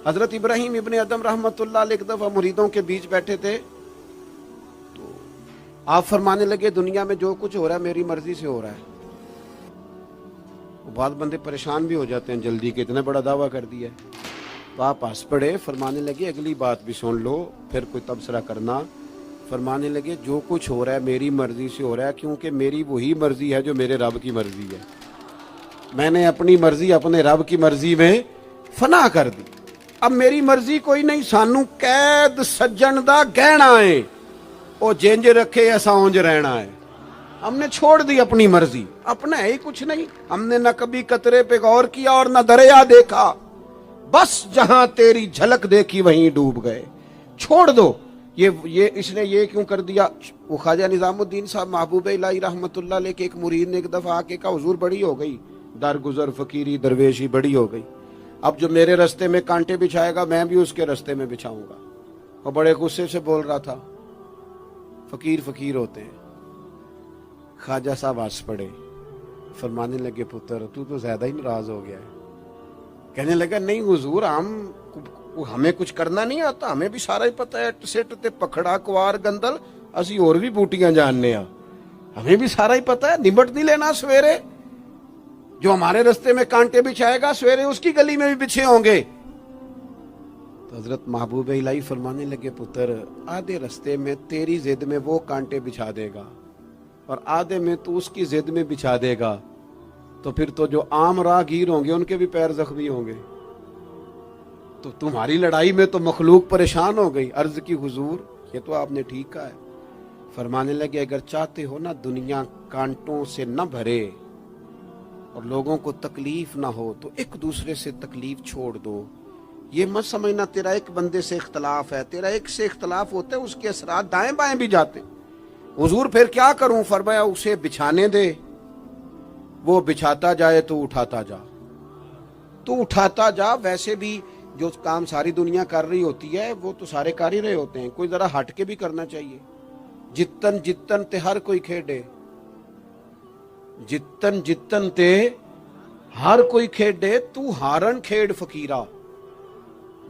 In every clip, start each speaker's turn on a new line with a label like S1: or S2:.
S1: حضرت ابراہیم ابن ادم رحمتullah علیہ ایک دفعہ مریدوں کے بیچ بیٹھے تھے تو آپ فرمانے لگے دنیا میں جو کچھ ہو رہا ہے میری مرضی سے ہو رہا ہے. بعض بندے پریشان بھی ہو جاتے ہیں جلدی کے، اتنا بڑا دعویٰ کر دیا ہے. تو آپ ہنس پڑے، فرمانے لگے اگلی بات بھی سن لو پھر کوئی تبصرہ کرنا. فرمانے لگے جو کچھ ہو رہا ہے میری مرضی سے ہو رہا ہے، کیونکہ میری وہی مرضی ہے جو میرے رب کی مرضی ہے. میں نے اپنی مرضی اپنے رب کی مرضی میں فنا کر دی. اب میری مرضی کوئی نہیں، سانو قید سجن دا گہنا ہے، او جنج رکھے ایسا اونج رہنا ہے. ہم نے چھوڑ دی اپنی مرضی، اپنا ہے ہی کچھ نہیں. ہم نے نہ کبھی قطرے پہ غور کیا اور نہ دریا دیکھا، بس جہاں تیری جھلک دیکھی وہیں ڈوب گئے. چھوڑ دو. یہ اس نے یہ کیوں کر دیا؟ وہ خواجہ نظام الدین صاحب محبوب الہی رحمتullah علیہ کے ایک مرید نے ایک دفعہ آ کے کہا حضور بڑی ہو گئی درگزر فقیری درویشی بڑی ہو گئی، اب جو میرے رستے میں کانٹے بچھائے گا میں بھی اس کے رستے میں بچھاؤں گا. اور بڑے غصے سے بول رہا تھا. فقیر فقیر ہوتے ہیں. خواجہ صاحب ہنس پڑے، فرمانے لگے پتر تو زیادہ ہی ناراض ہو گیا ہے. کہنے لگا نہیں حضور ہمیں کچھ کرنا نہیں آتا، ہمیں بھی سارا ہی پتا ہے سٹ تے پکھڑا کوار گندل اسی اور بھی بوٹیاں جاننے ہاں، ہمیں بھی سارا ہی پتا ہے. نمٹ نہیں لینا سویرے، جو ہمارے رستے میں کانٹے بچھائے گا سویرے اس کی گلی میں بھی بچھے ہوں گے. تو حضرت محبوب الہی فرمانے لگے پتر آدھے رستے میں تیری ضد میں وہ کانٹے بچھا دے گا اور آدھے میں تو اس کی ضد میں بچھا دے گا، تو پھر تو جو عام راہگیر ہوں گے ان کے بھی پیر زخمی ہوں گے. تو تمہاری لڑائی میں تو مخلوق پریشان ہو گئی. عرض کی حضور یہ تو آپ نے ٹھیک کہا ہے. فرمانے لگے اگر چاہتے ہو نا دنیا کانٹوں سے نہ بھرے اور لوگوں کو تکلیف نہ ہو تو ایک دوسرے سے تکلیف چھوڑ دو. یہ مت سمجھنا تیرا ایک بندے سے اختلاف ہے، تیرا ایک سے اختلاف ہوتا ہے اس کے اثرات دائیں بائیں بھی جاتے. حضور پھر کیا کروں؟ فرمایا اسے بچھانے دے، وہ بچھاتا جائے تو اٹھاتا جا، تو اٹھاتا جا. ویسے بھی جو کام ساری دنیا کر رہی ہوتی ہے وہ تو سارے کر ہی رہے ہوتے ہیں، کوئی ذرا ہٹ کے بھی کرنا چاہیے. جتن جتن تے ہر کوئی کھیڈے، جتن جتن تے ہر کوئی کھیڈے، تو ہارن کھیڈ فقیرا،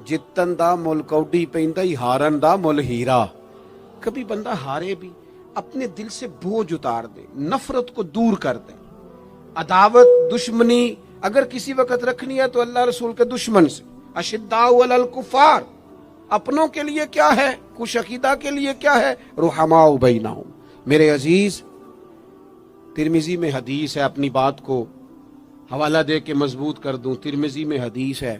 S1: جتن دا مل کوڈی پیندا ہی ہارن دا مل ہیرا. کبھی بندہ ہارے بھی اپنے دل سے بوجھ اتار دے، نفرت کو دور کر دے. عداوت دشمنی اگر کسی وقت رکھنی ہے تو اللہ رسول کے دشمن سے. اشداء علی الکفار، اپنوں کے لیے کیا ہے، کچھ عقیدہ کے لیے کیا ہے، رحماء بینہم. میرے عزیز ترمذی میں حدیث ہے، اپنی بات کو حوالہ دے کے مضبوط کر دوں. ترمذی میں حدیث ہے